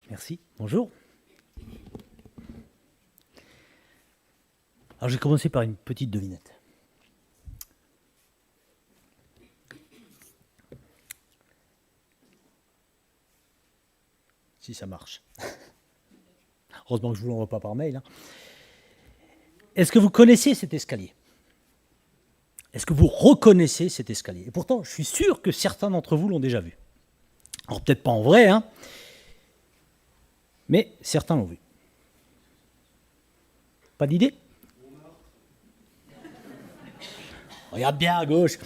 Merci, bonjour. Alors, je vais commencer par une petite devinette. Si ça marche. Heureusement que je ne vous l'envoie pas par mail. Est-ce que vous connaissez cet escalier? Est-ce que vous reconnaissez cet escalier? Et pourtant, je suis sûr que certains d'entre vous l'ont déjà vu. Alors, peut-être pas en vrai, mais certains l'ont vu. Pas d'idée? Regarde bien à gauche.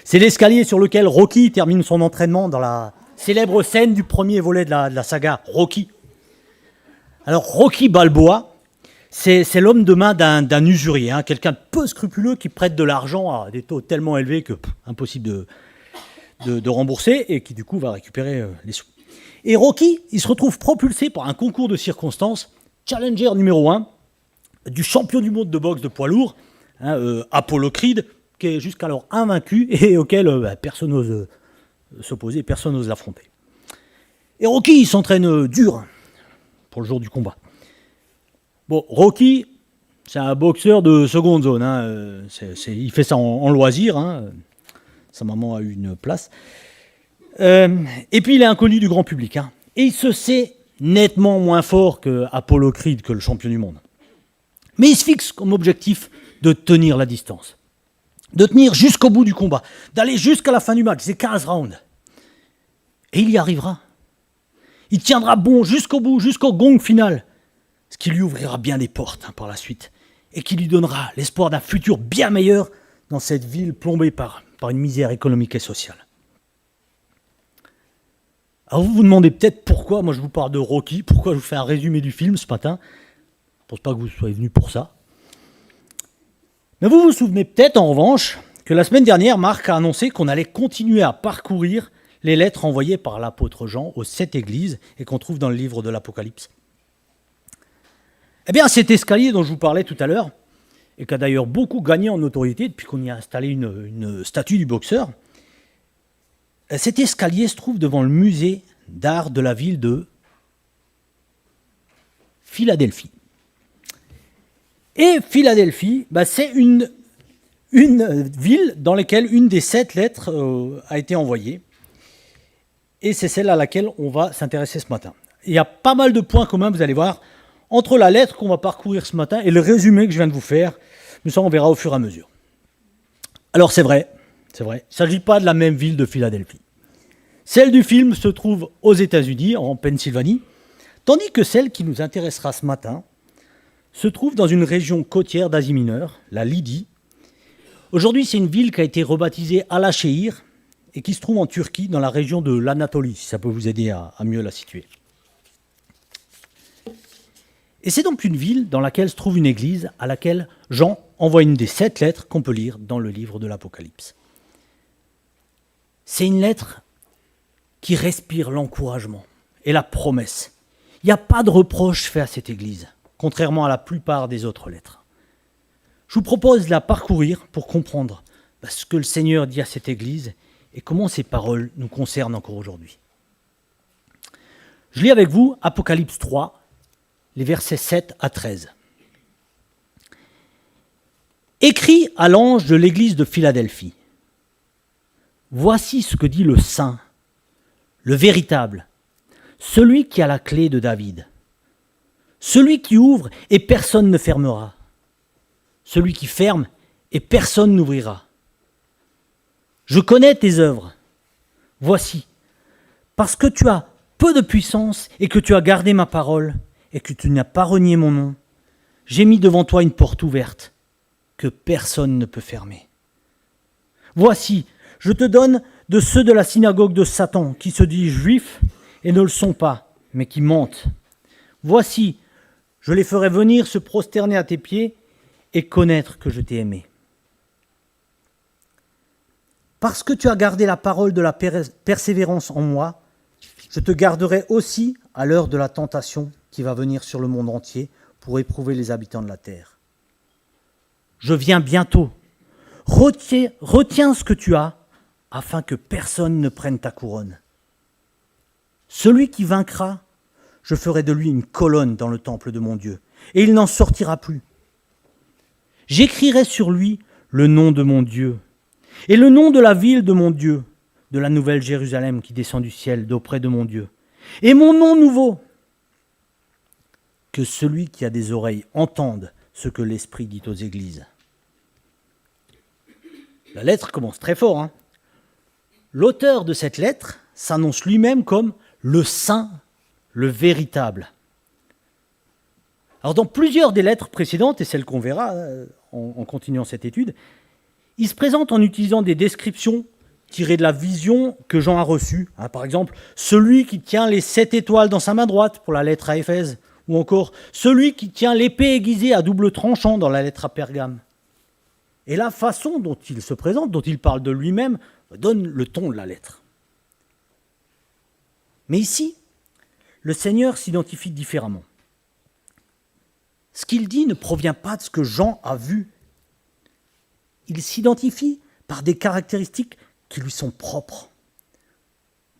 C'est l'escalier sur lequel Rocky termine son entraînement dans la célèbre scène du premier volet de la saga Rocky. Alors, Rocky Balboa, c'est l'homme de main d'un usurier, quelqu'un de peu scrupuleux qui prête de l'argent à des taux tellement élevés que impossible de rembourser et qui du coup va récupérer les sous. Et Rocky, il se retrouve propulsé par un concours de circonstances, challenger numéro 1 du champion du monde de boxe de poids lourd, Apollo Creed, qui est jusqu'alors invaincu et auquel personne n'ose s'opposer, personne n'ose l'affronter. Et Rocky, il s'entraîne dur pour le jour du combat. Bon, Rocky, c'est un boxeur de seconde zone. Il fait ça en loisir. Sa maman a eu une place. Et puis, il est inconnu du grand public. Et il se sait nettement moins fort que Apollo Creed, que le champion du monde. Mais il se fixe comme objectif de tenir la distance. De tenir jusqu'au bout du combat. D'aller jusqu'à la fin du match. C'est 15 rounds. Et il y arrivera. Il tiendra bon jusqu'au bout, jusqu'au gong final. Ce qui lui ouvrira bien des portes par la suite. Et qui lui donnera l'espoir d'un futur bien meilleur dans cette ville plombée par une misère économique et sociale. Alors vous vous demandez peut-être pourquoi moi je vous parle de Rocky, pourquoi je vous fais un résumé du film ce matin. Je ne pense pas que vous soyez venus pour ça. Mais vous vous souvenez peut-être en revanche que la semaine dernière, Marc a annoncé qu'on allait continuer à parcourir les lettres envoyées par l'apôtre Jean aux 7 églises et qu'on trouve dans le livre de l'Apocalypse. Eh bien, cet escalier dont je vous parlais tout à l'heure, et qui a d'ailleurs beaucoup gagné en notoriété depuis qu'on y a installé une statue du boxeur, cet escalier se trouve devant le musée d'art de la ville de Philadelphie. Et Philadelphie, c'est une ville dans laquelle une des 7 lettres a été envoyée. Et c'est celle à laquelle on va s'intéresser ce matin. Il y a pas mal de points communs, vous allez voir, entre la lettre qu'on va parcourir ce matin et le résumé que je viens de vous faire. Mais ça, on verra au fur et à mesure. Alors c'est vrai, il ne s'agit pas de la même ville de Philadelphie. Celle du film se trouve aux États-Unis, en Pennsylvanie, tandis que celle qui nous intéressera ce matin se trouve dans une région côtière d'Asie mineure, la Lydie. Aujourd'hui, c'est une ville qui a été rebaptisée Alaşehir et qui se trouve en Turquie, dans la région de l'Anatolie, si ça peut vous aider à mieux la situer. Et c'est donc une ville dans laquelle se trouve une église à laquelle Jean envoie une des 7 lettres qu'on peut lire dans le livre de l'Apocalypse. C'est une lettre qui respire l'encouragement et la promesse. Il n'y a pas de reproche fait à cette église, contrairement à la plupart des autres lettres. Je vous propose de la parcourir pour comprendre ce que le Seigneur dit à cette église et comment ces paroles nous concernent encore aujourd'hui. Je lis avec vous Apocalypse 3, les versets 7 à 13. Écrit à l'ange de l'église de Philadelphie. Voici ce que dit le Saint, le véritable, celui qui a la clé de David, celui qui ouvre et personne ne fermera, celui qui ferme et personne n'ouvrira. Je connais tes œuvres. Voici, parce que tu as peu de puissance et que tu as gardé ma parole et que tu n'as pas renié mon nom, j'ai mis devant toi une porte ouverte que personne ne peut fermer. Voici, je te donne de ceux de la synagogue de Satan qui se disent juifs et ne le sont pas, mais qui mentent. Voici, je les ferai venir se prosterner à tes pieds et connaître que je t'ai aimé. Parce que tu as gardé la parole de la persévérance en moi, je te garderai aussi à l'heure de la tentation qui va venir sur le monde entier pour éprouver les habitants de la terre. Je viens bientôt. Retiens ce que tu as afin que personne ne prenne ta couronne. Celui qui vaincra, je ferai de lui une colonne dans le temple de mon Dieu, et il n'en sortira plus. J'écrirai sur lui le nom de mon Dieu, et le nom de la ville de mon Dieu, de la nouvelle Jérusalem qui descend du ciel d'auprès de mon Dieu, et mon nom nouveau. Que celui qui a des oreilles entende ce que l'Esprit dit aux églises. La lettre commence très fort, hein. L'auteur de cette lettre s'annonce lui-même comme le saint, le véritable. Alors dans plusieurs des lettres précédentes, et celles qu'on verra en continuant cette étude, il se présente en utilisant des descriptions tirées de la vision que Jean a reçue. Par exemple, celui qui tient les 7 étoiles dans sa main droite pour la lettre à Éphèse, ou encore celui qui tient l'épée aiguisée à double tranchant dans la lettre à Pergame. Et la façon dont il se présente, dont il parle de lui-même, donne le ton de la lettre. Mais ici, le Seigneur s'identifie différemment. Ce qu'il dit ne provient pas de ce que Jean a vu. Il s'identifie par des caractéristiques qui lui sont propres.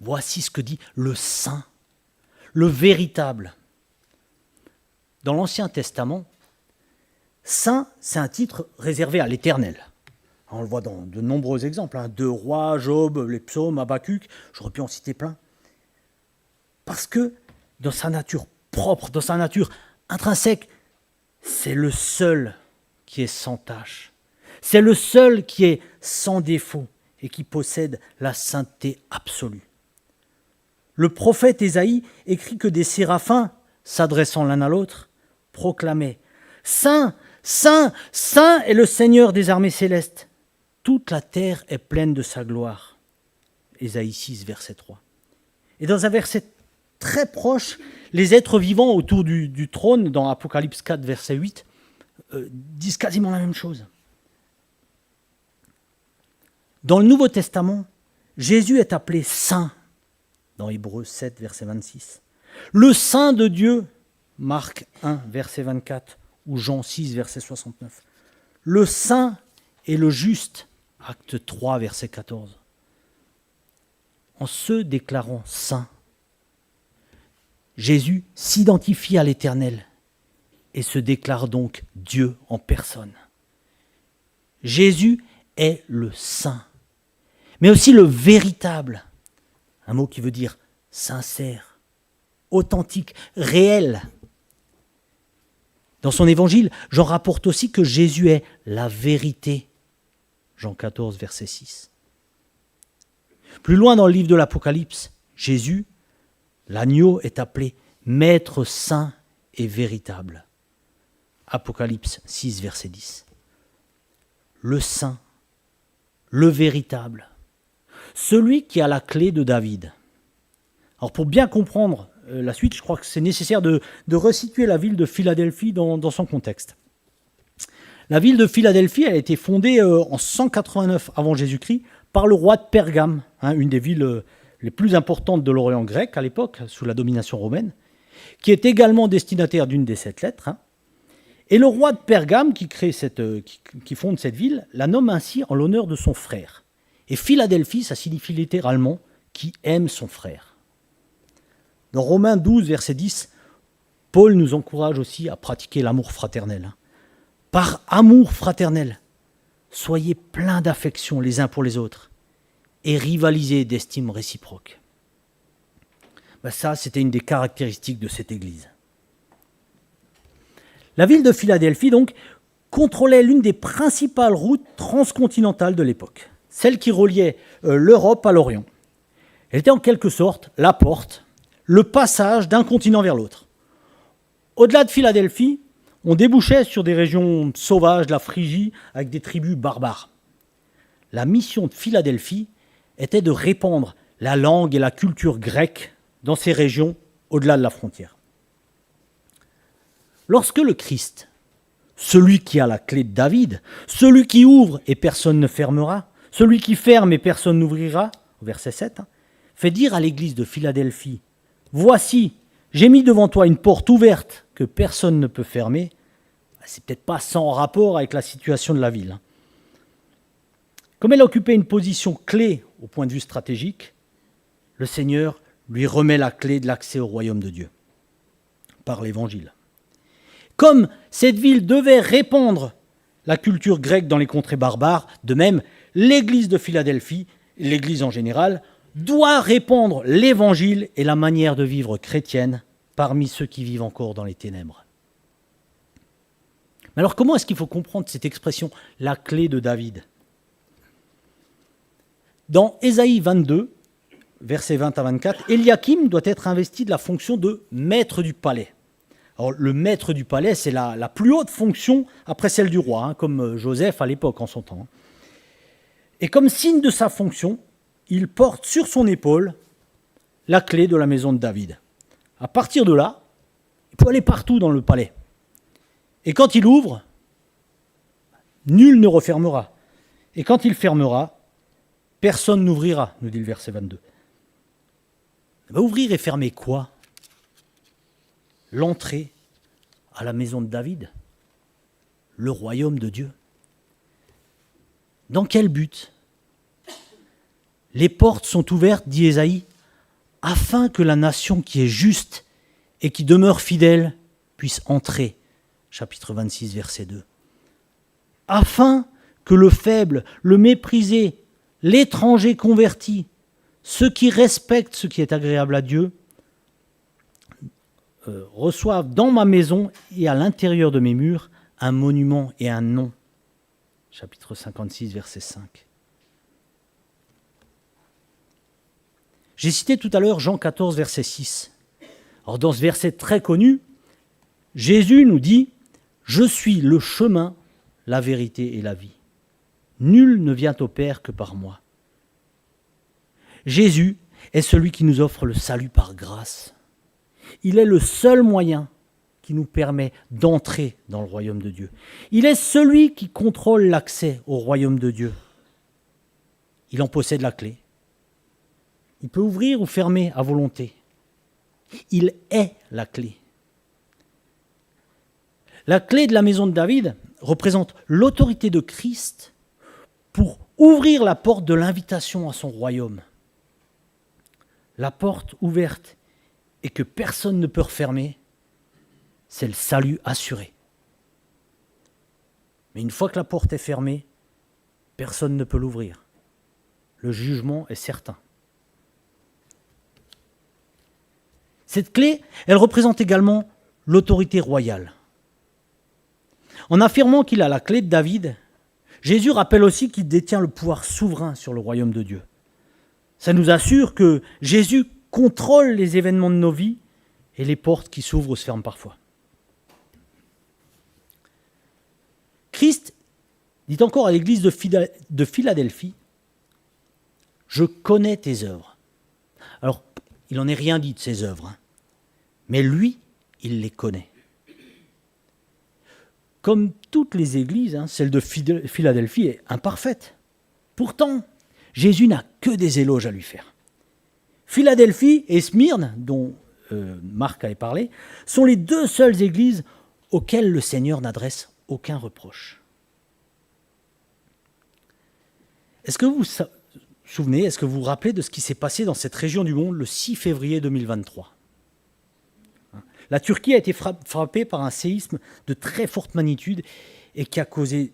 Voici ce que dit le Saint, le véritable. Dans l'Ancien Testament, Saint, c'est un titre réservé à l'Éternel. On le voit dans de nombreux exemples, 2 Rois, Job, les psaumes, Habakkuk, j'aurais pu en citer plein. Parce que dans sa nature propre, dans sa nature intrinsèque, c'est le seul qui est sans tache. C'est le seul qui est sans défaut et qui possède la sainteté absolue. Le prophète Ésaïe écrit que des séraphins, s'adressant l'un à l'autre, proclamaient « Saint, Saint, Saint est le Seigneur des armées célestes. Toute la terre est pleine de sa gloire. » Ésaïe 6, verset 3. Et dans un verset très proche, les êtres vivants autour du trône, dans Apocalypse 4, verset 8, disent quasiment la même chose. Dans le Nouveau Testament, Jésus est appelé Saint, dans Hébreux 7, verset 26. Le Saint de Dieu, Marc 1, verset 24, ou Jean 6, verset 69. Le Saint et le Juste, Acte 3, verset 14. En se déclarant saint, Jésus s'identifie à l'Éternel et se déclare donc Dieu en personne. Jésus est le saint, mais aussi le véritable, un mot qui veut dire sincère, authentique, réel. Dans son évangile, Jean rapporte aussi que Jésus est la vérité. Jean 14, verset 6. Plus loin dans le livre de l'Apocalypse, Jésus, l'agneau, est appelé Maître saint et véritable. Apocalypse 6, verset 10. Le saint, le véritable, celui qui a la clé de David. Alors pour bien comprendre la suite, je crois que c'est nécessaire de resituer la ville de Philadelphie dans son contexte. La ville de Philadelphie a été fondée en 189 avant Jésus-Christ par le roi de Pergame, une des villes les plus importantes de l'Orient grec à l'époque, sous la domination romaine, qui est également destinataire d'une des 7 lettres. Et le roi de Pergame, qui fonde cette ville, la nomme ainsi en l'honneur de son frère. Et Philadelphie, ça signifie littéralement « qui aime son frère ». Dans Romains 12, verset 10, Paul nous encourage aussi à pratiquer l'amour fraternel. Par amour fraternel, soyez pleins d'affection les uns pour les autres et rivalisez d'estime réciproque. Ça, c'était une des caractéristiques de cette église. La ville de Philadelphie, donc, contrôlait l'une des principales routes transcontinentales de l'époque, celle qui reliait l'Europe à l'Orient. Elle était en quelque sorte la porte, le passage d'un continent vers l'autre. Au-delà de Philadelphie, on débouchait sur des régions sauvages de la Phrygie avec des tribus barbares. La mission de Philadelphie était de répandre la langue et la culture grecque dans ces régions au-delà de la frontière. Lorsque le Christ, celui qui a la clé de David, celui qui ouvre et personne ne fermera, celui qui ferme et personne n'ouvrira, verset 7, fait dire à l'église de Philadelphie « Voici, j'ai mis devant toi une porte ouverte que personne ne peut fermer », c'est peut-être pas sans rapport avec la situation de la ville. Comme elle occupait une position clé au point de vue stratégique, le Seigneur lui remet la clé de l'accès au royaume de Dieu par l'Évangile. Comme cette ville devait répandre la culture grecque dans les contrées barbares, de même, l'Église de Philadelphie, l'Église en général, doit répandre l'Évangile et la manière de vivre chrétienne parmi ceux qui vivent encore dans les ténèbres. Mais alors comment est-ce qu'il faut comprendre cette expression, la clé de David ? Dans Ésaïe 22, versets 20 à 24, Eliakim doit être investi de la fonction de maître du palais. Alors, le maître du palais, c'est la plus haute fonction après celle du roi, comme Joseph à l'époque en son temps. Et comme signe de sa fonction, il porte sur son épaule la clé de la maison de David. À partir de là, il peut aller partout dans le palais. Et quand il ouvre, nul ne refermera. Et quand il fermera, personne n'ouvrira, nous dit le verset 22. Ouvrir et fermer quoi ? L'entrée à la maison de David, le royaume de Dieu. Dans quel but ? Les portes sont ouvertes, dit Ésaïe, afin que la nation qui est juste et qui demeure fidèle puisse entrer. Chapitre 26, verset 2. Afin que le faible, le méprisé, l'étranger converti, ceux qui respectent ce qui est agréable à Dieu, reçoivent dans ma maison et à l'intérieur de mes murs un monument et un nom. Chapitre 56, verset 5. J'ai cité tout à l'heure Jean 14, verset 6. Alors dans ce verset très connu, Jésus nous dit « Je suis le chemin, la vérité et la vie. Nul ne vient au Père que par moi. » Jésus est celui qui nous offre le salut par grâce. Il est le seul moyen qui nous permet d'entrer dans le royaume de Dieu. Il est celui qui contrôle l'accès au royaume de Dieu. Il en possède la clé. Il peut ouvrir ou fermer à volonté. Il est la clé. La clé de la maison de David représente l'autorité de Christ pour ouvrir la porte de l'invitation à son royaume. La porte ouverte et que personne ne peut refermer, c'est le salut assuré. Mais une fois que la porte est fermée, personne ne peut l'ouvrir. Le jugement est certain. Cette clé, elle représente également l'autorité royale. En affirmant qu'il a la clé de David, Jésus rappelle aussi qu'il détient le pouvoir souverain sur le royaume de Dieu. Ça nous assure que Jésus contrôle les événements de nos vies et les portes qui s'ouvrent ou se ferment parfois. Christ dit encore à l'église de Philadelphie, « Je connais tes œuvres. » Alors, il n'en est rien dit de ses œuvres, mais lui, il les connaît. Comme toutes les églises, celle de Philadelphie est imparfaite. Pourtant, Jésus n'a que des éloges à lui faire. Philadelphie et Smyrne, dont Marc avait parlé, sont les deux seules églises auxquelles le Seigneur n'adresse aucun reproche. Est-ce que vous vous souvenez, est-ce que vous vous rappelez de ce qui s'est passé dans cette région du monde le 6 février 2023 ? La Turquie a été frappée par un séisme de très forte magnitude et qui a causé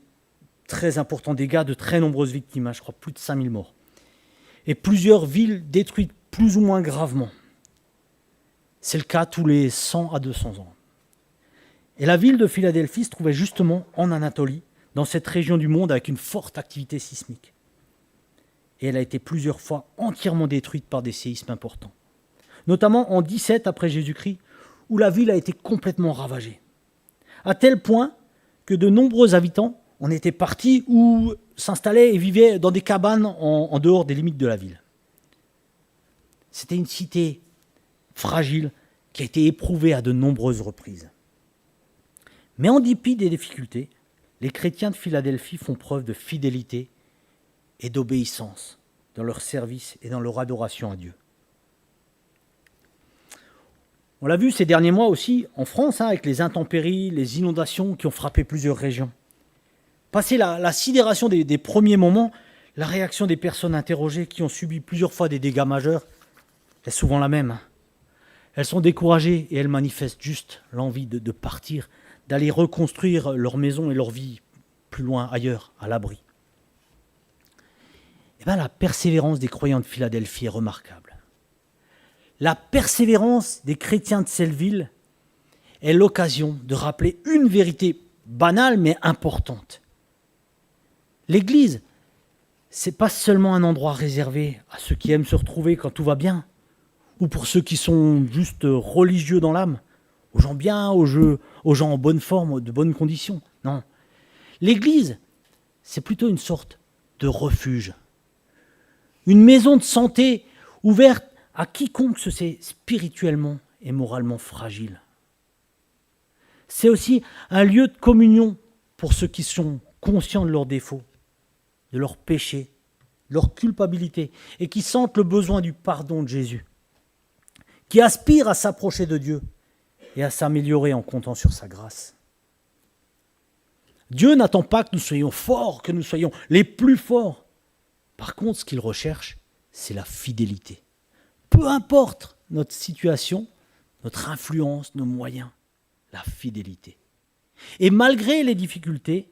très importants dégâts, de très nombreuses victimes, je crois plus de 5000 morts. Et plusieurs villes détruites plus ou moins gravement. C'est le cas tous les 100 à 200 ans. Et la ville de Philadelphie se trouvait justement en Anatolie, dans cette région du monde avec une forte activité sismique. Et elle a été plusieurs fois entièrement détruite par des séismes importants. Notamment en 17 après Jésus-Christ, où la ville a été complètement ravagée. À tel point que de nombreux habitants en étaient partis ou s'installaient et vivaient dans des cabanes en dehors des limites de la ville. C'était une cité fragile qui a été éprouvée à de nombreuses reprises. Mais en dépit des difficultés, les chrétiens de Philadelphie font preuve de fidélité et d'obéissance dans leur service et dans leur adoration à Dieu. On l'a vu ces derniers mois aussi en France, avec les intempéries, les inondations qui ont frappé plusieurs régions. Passé la sidération des premiers moments, La réaction des personnes interrogées qui ont subi plusieurs fois des dégâts majeurs est souvent la même. Elles sont découragées et elles manifestent juste l'envie de partir, d'aller reconstruire leur maison et leur vie plus loin, ailleurs, à l'abri. Eh bien, la persévérance des croyants de Philadelphie est remarquable. La persévérance des chrétiens de Selleville est l'occasion de rappeler une vérité banale mais importante. L'Église, ce n'est pas seulement un endroit réservé à ceux qui aiment se retrouver quand tout va bien, ou pour ceux qui sont juste religieux dans l'âme, aux gens bien, aux gens en bonne forme, de bonnes conditions. Non. L'Église, c'est plutôt une sorte de refuge. Une maison de santé ouverte à quiconque se sait spirituellement et moralement fragile. C'est aussi un lieu de communion pour ceux qui sont conscients de leurs défauts, de leurs péchés, de leur culpabilité, et qui sentent le besoin du pardon de Jésus, qui aspirent à s'approcher de Dieu et à s'améliorer en comptant sur sa grâce. Dieu n'attend pas que nous soyons forts, que nous soyons les plus forts. Par contre, ce qu'il recherche, c'est la fidélité. Peu importe notre situation, notre influence, nos moyens, la fidélité. Et malgré les difficultés,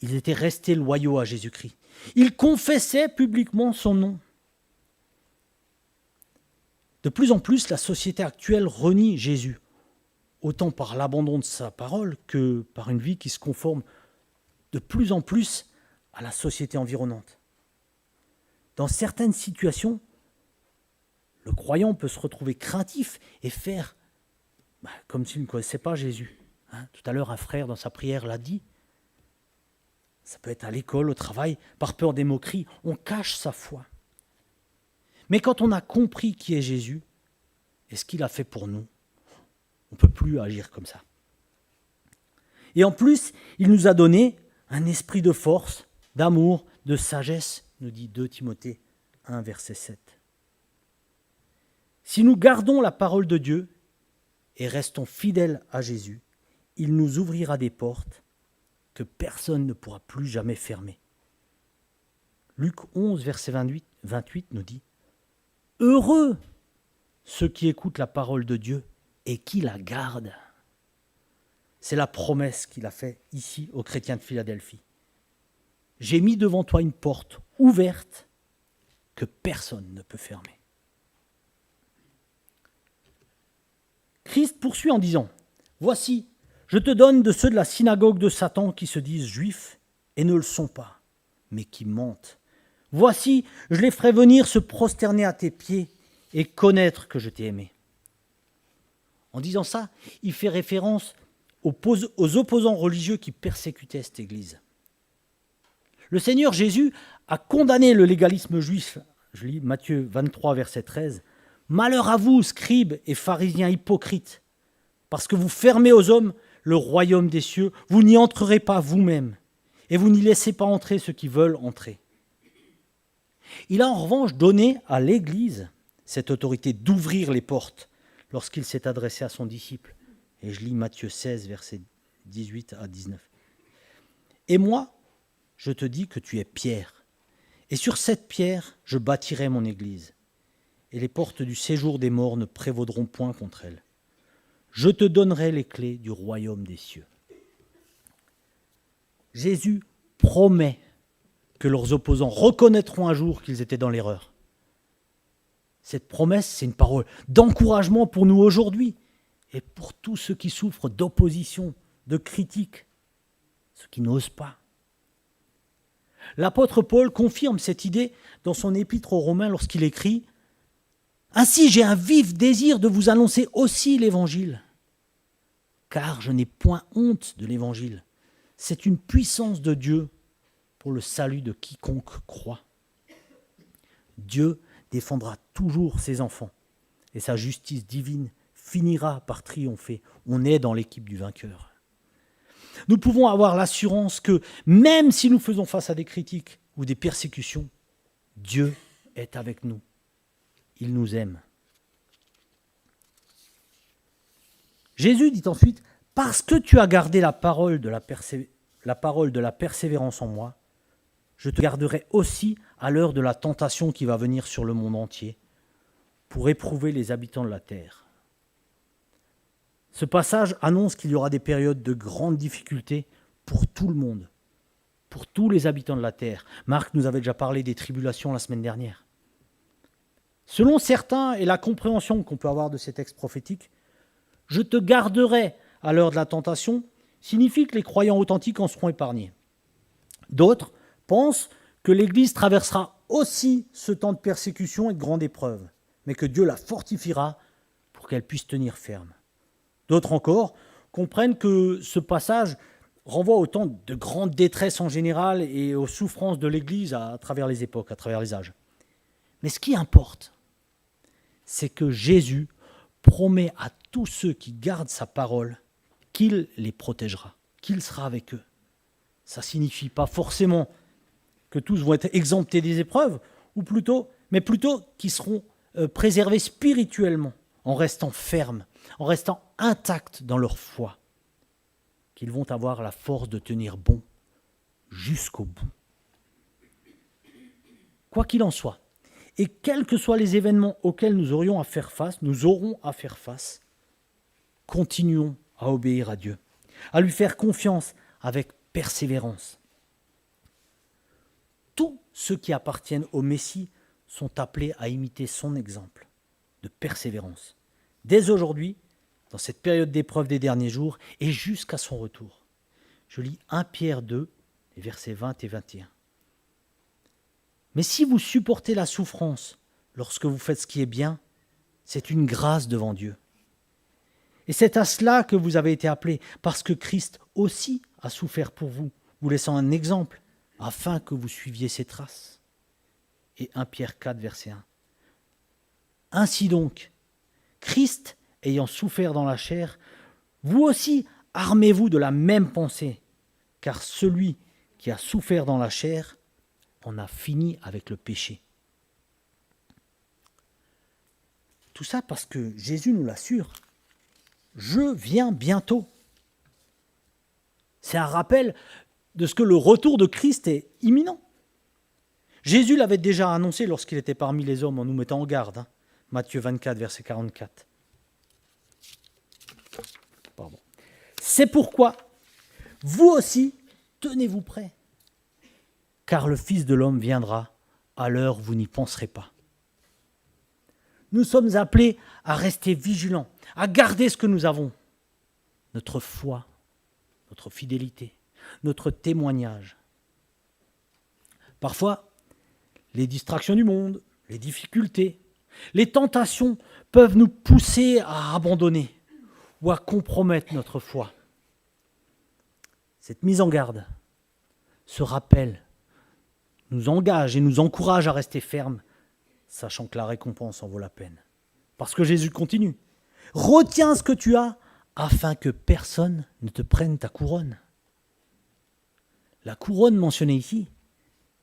ils étaient restés loyaux à Jésus-Christ. Ils confessaient publiquement son nom. De plus en plus, la société actuelle renie Jésus, autant par l'abandon de sa parole que par une vie qui se conforme de plus en plus à la société environnante. Dans certaines situations, le croyant peut se retrouver craintif et faire comme s'il ne connaissait pas Jésus. Tout à l'heure, un frère dans sa prière l'a dit. Ça peut être à l'école, au travail, par peur des moqueries, on cache sa foi. Mais quand on a compris qui est Jésus et ce qu'il a fait pour nous, on ne peut plus agir comme ça. Et en plus, il nous a donné un esprit de force, d'amour, de sagesse, nous dit 2 Timothée 1, verset 7. Si nous gardons la parole de Dieu et restons fidèles à Jésus, il nous ouvrira des portes que personne ne pourra plus jamais fermer. Luc 11, verset 28 nous dit « Heureux ceux qui écoutent la parole de Dieu et qui la gardent. » C'est la promesse qu'il a faite ici aux chrétiens de Philadelphie. « J'ai mis devant toi une porte ouverte que personne ne peut fermer. » Christ poursuit en disant « Voici, je te donne de ceux de la synagogue de Satan qui se disent juifs et ne le sont pas, mais qui mentent. Voici, je les ferai venir se prosterner à tes pieds et connaître que je t'ai aimé. » En disant ça, il fait référence aux opposants religieux qui persécutaient cette Église. Le Seigneur Jésus a condamné le légalisme juif. Je lis Matthieu 23, verset 13. « Malheur à vous, scribes et pharisiens hypocrites, parce que vous fermez aux hommes le royaume des cieux, vous n'y entrerez pas vous-même, et vous n'y laissez pas entrer ceux qui veulent entrer. » Il a en revanche donné à l'Église cette autorité d'ouvrir les portes lorsqu'il s'est adressé à son disciple. Et je lis Matthieu 16, versets 18 à 19. « Et moi, je te dis que tu es Pierre, et sur cette pierre, je bâtirai mon Église, et les portes du séjour des morts ne prévaudront point contre elle. Je te donnerai les clés du royaume des cieux. » Jésus promet que leurs opposants reconnaîtront un jour qu'ils étaient dans l'erreur. Cette promesse, c'est une parole d'encouragement pour nous aujourd'hui et pour tous ceux qui souffrent d'opposition, de critique, ceux qui n'osent pas. L'apôtre Paul confirme cette idée dans son épître aux Romains lorsqu'il écrit « Ainsi j'ai un vif désir de vous annoncer aussi l'Évangile, car je n'ai point honte de l'Évangile. C'est une puissance de Dieu pour le salut de quiconque croit. Dieu défendra toujours ses enfants et sa justice divine finira par triompher. On est dans l'équipe du vainqueur. Nous pouvons avoir l'assurance que même si nous faisons face à des critiques ou des persécutions, Dieu est avec nous. Il nous aime. Jésus dit ensuite « Parce que tu as gardé la parole de la persévérance en moi, je te garderai aussi à l'heure de la tentation qui va venir sur le monde entier, pour éprouver les habitants de la terre. Ce passage annonce qu'il y aura des périodes de grandes difficultés pour tout le monde, pour tous les habitants de la terre. Marc nous avait déjà parlé des tribulations la semaine dernière. Selon certains et la compréhension qu'on peut avoir de ces textes prophétiques, « je te garderai à l'heure de la tentation » signifie que les croyants authentiques en seront épargnés. D'autres pensent que l'Église traversera aussi ce temps de persécution et de grande épreuve, mais que Dieu la fortifiera pour qu'elle puisse tenir ferme. D'autres encore comprennent que ce passage renvoie au temps de grande détresse en général et aux souffrances de l'Église à travers les époques, à travers les âges. Mais ce qui importe, c'est que Jésus promet à tous ceux qui gardent sa parole qu'il les protégera, qu'il sera avec eux. Ça ne signifie pas forcément que tous vont être exemptés des épreuves, mais plutôt qu'ils seront préservés spirituellement, en restant fermes, en restant intacts dans leur foi, qu'ils vont avoir la force de tenir bon jusqu'au bout. Quoi qu'il en soit, et quels que soient les événements auxquels nous aurons à faire face, continuons à obéir à Dieu, à lui faire confiance avec persévérance. Tous ceux qui appartiennent au Messie sont appelés à imiter son exemple de persévérance, dès aujourd'hui, dans cette période d'épreuve des derniers jours, et jusqu'à son retour. Je lis 1 Pierre 2, les versets 20 et 21. Mais si vous supportez la souffrance lorsque vous faites ce qui est bien, c'est une grâce devant Dieu. Et c'est à cela que vous avez été appelés, parce que Christ aussi a souffert pour vous, vous laissant un exemple, afin que vous suiviez ses traces. Et 1 Pierre 4, verset 1. Ainsi donc, Christ ayant souffert dans la chair, vous aussi armez-vous de la même pensée, car celui qui a souffert dans la chair en a fini avec le péché. Tout ça parce que Jésus nous l'assure. Je viens bientôt. C'est un rappel de ce que le retour de Christ est imminent. Jésus l'avait déjà annoncé lorsqu'il était parmi les hommes en nous mettant en garde. Matthieu 24, verset 44. Pardon. C'est pourquoi, vous aussi, tenez-vous prêts, car le Fils de l'homme viendra à l'heure où vous n'y penserez pas. Nous sommes appelés à rester vigilants, à garder ce que nous avons, notre foi, notre fidélité, notre témoignage. Parfois, les distractions du monde, les difficultés, les tentations peuvent nous pousser à abandonner ou à compromettre notre foi. Cette mise en garde, ce rappel, nous engage et nous encourage à rester fermes, sachant que la récompense en vaut la peine. Parce que Jésus continue. Retiens ce que tu as afin que personne ne te prenne ta couronne. La couronne mentionnée ici,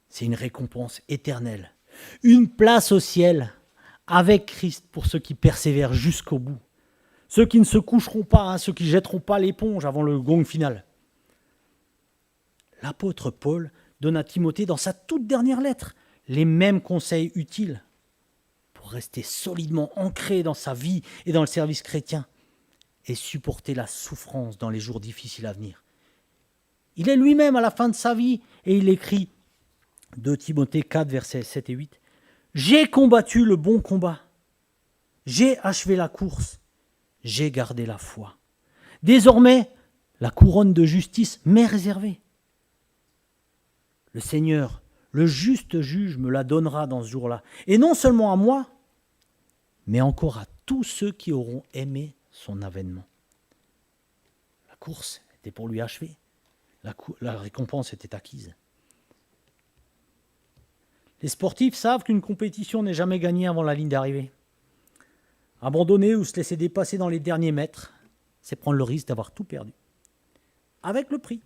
c'est une récompense éternelle. Une place au ciel avec Christ pour ceux qui persévèrent jusqu'au bout. Ceux qui ne se coucheront pas, ceux qui ne jetteront pas l'éponge avant le gong final. L'apôtre Paul donne à Timothée dans sa toute dernière lettre les mêmes conseils utiles pour rester solidement ancré dans sa vie et dans le service chrétien et supporter la souffrance dans les jours difficiles à venir. Il est lui-même à la fin de sa vie et il écrit 2 Timothée 4, versets 7 et 8. « J'ai combattu le bon combat, j'ai achevé la course, j'ai gardé la foi. Désormais, la couronne de justice m'est réservée. Le Seigneur, le juste juge, me la donnera dans ce jour-là. Et non seulement à moi, mais encore à tous ceux qui auront aimé son avènement. » La course était pour lui achevée. La récompense était acquise. Les sportifs savent qu'une compétition n'est jamais gagnée avant la ligne d'arrivée. Abandonner ou se laisser dépasser dans les derniers mètres, c'est prendre le risque d'avoir tout perdu. Avec le prix.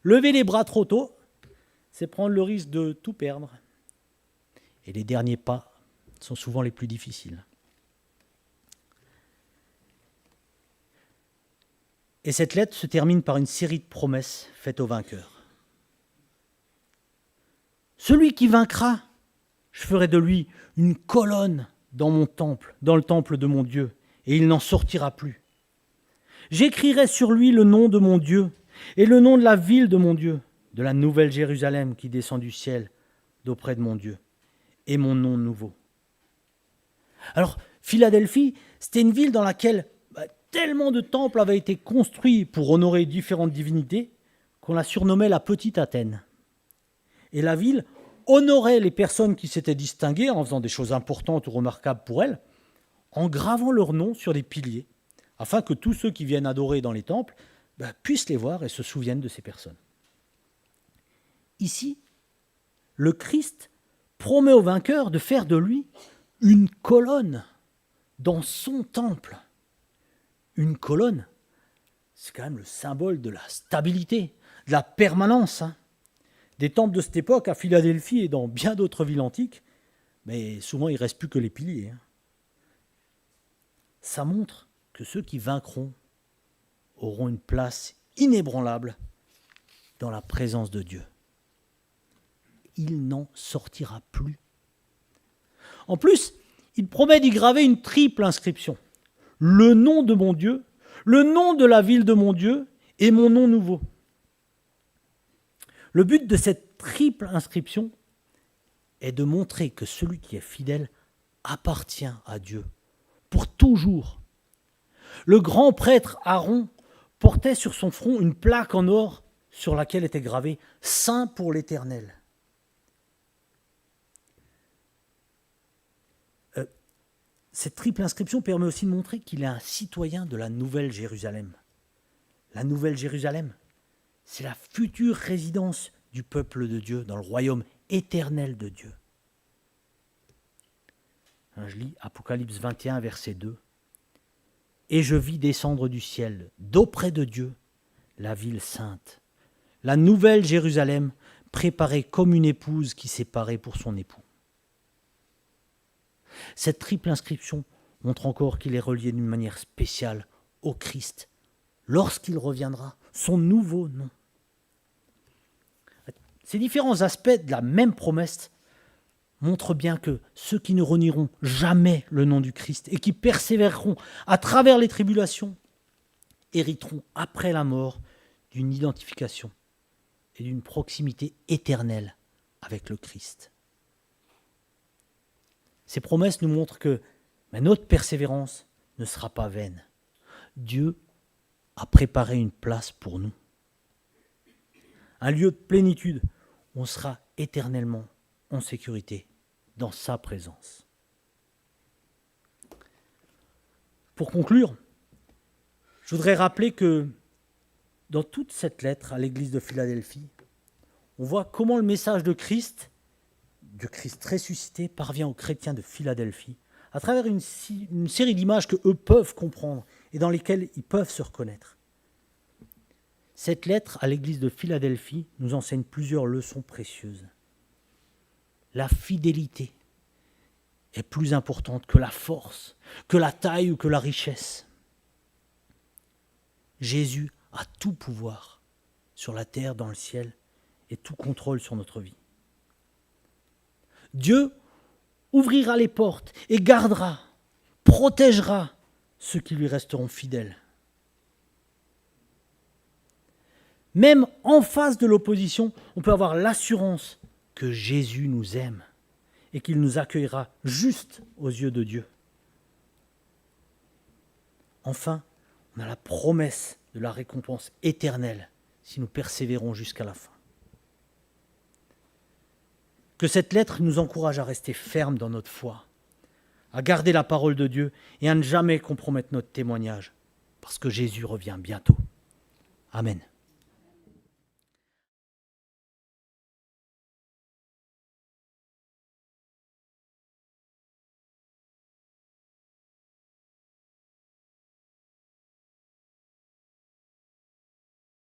Lever les bras trop tôt, c'est prendre le risque de tout perdre. Et les derniers pas sont souvent les plus difficiles. Et cette lettre se termine par une série de promesses faites aux vainqueurs. Celui qui vaincra, je ferai de lui une colonne dans mon temple, dans le temple de mon Dieu, et il n'en sortira plus. J'écrirai sur lui le nom de mon Dieu et le nom de la ville de mon Dieu, de la nouvelle Jérusalem qui descend du ciel d'auprès de mon Dieu, et mon nom nouveau. Alors, Philadelphie, c'était une ville dans laquelle tellement de temples avaient été construits pour honorer différentes divinités qu'on la surnommait la Petite Athènes. Et la ville honorait les personnes qui s'étaient distinguées en faisant des choses importantes ou remarquables pour elles, en gravant leur nom sur des piliers, afin que tous ceux qui viennent adorer dans les temples puissent les voir et se souviennent de ces personnes. Ici, le Christ promet au vainqueur de faire de lui une colonne dans son temple. Une colonne, c'est quand même le symbole de la stabilité, de la permanence. Des temples de cette époque, à Philadelphie et dans bien d'autres villes antiques, mais souvent il ne reste plus que les piliers. Ça montre que ceux qui vaincront auront une place inébranlable dans la présence de Dieu. Il n'en sortira plus. En plus, il promet d'y graver une triple inscription. Le nom de mon Dieu, le nom de la ville de mon Dieu et mon nom nouveau. Le but de cette triple inscription est de montrer que celui qui est fidèle appartient à Dieu pour toujours. Le grand prêtre Aaron portait sur son front une plaque en or sur laquelle était gravé « Saint pour l'Éternel ». Cette triple inscription permet aussi de montrer qu'il est un citoyen de la Nouvelle Jérusalem. La Nouvelle Jérusalem, c'est la future résidence du peuple de Dieu dans le royaume éternel de Dieu. Je lis Apocalypse 21, verset 2. « Et je vis descendre du ciel, d'auprès de Dieu, la ville sainte, la Nouvelle Jérusalem, préparée comme une épouse qui s'est parée pour son époux. » Cette triple inscription montre encore qu'il est relié d'une manière spéciale au Christ lorsqu'il reviendra, son nouveau nom. Ces différents aspects de la même promesse montrent bien que ceux qui ne renieront jamais le nom du Christ et qui persévéreront à travers les tribulations hériteront après la mort d'une identification et d'une proximité éternelle avec le Christ. Ces promesses nous montrent que notre persévérance ne sera pas vaine. Dieu a préparé une place pour nous. Un lieu de plénitude où on sera éternellement en sécurité dans sa présence. Pour conclure, je voudrais rappeler que dans toute cette lettre à l'église de Philadelphie, on voit comment le message de Christ ressuscité, parvient aux chrétiens de Philadelphie à travers une série d'images que eux peuvent comprendre et dans lesquelles ils peuvent se reconnaître. Cette lettre à l'église de Philadelphie nous enseigne plusieurs leçons précieuses. La fidélité est plus importante que la force, que la taille ou que la richesse. Jésus a tout pouvoir sur la terre, dans le ciel, et tout contrôle sur notre vie. Dieu ouvrira les portes et gardera, protégera ceux qui lui resteront fidèles. Même en face de l'opposition, on peut avoir l'assurance que Jésus nous aime et qu'il nous accueillera juste aux yeux de Dieu. Enfin, on a la promesse de la récompense éternelle si nous persévérons jusqu'à la fin. Que cette lettre nous encourage à rester fermes dans notre foi, à garder la parole de Dieu et à ne jamais compromettre notre témoignage, parce que Jésus revient bientôt. Amen.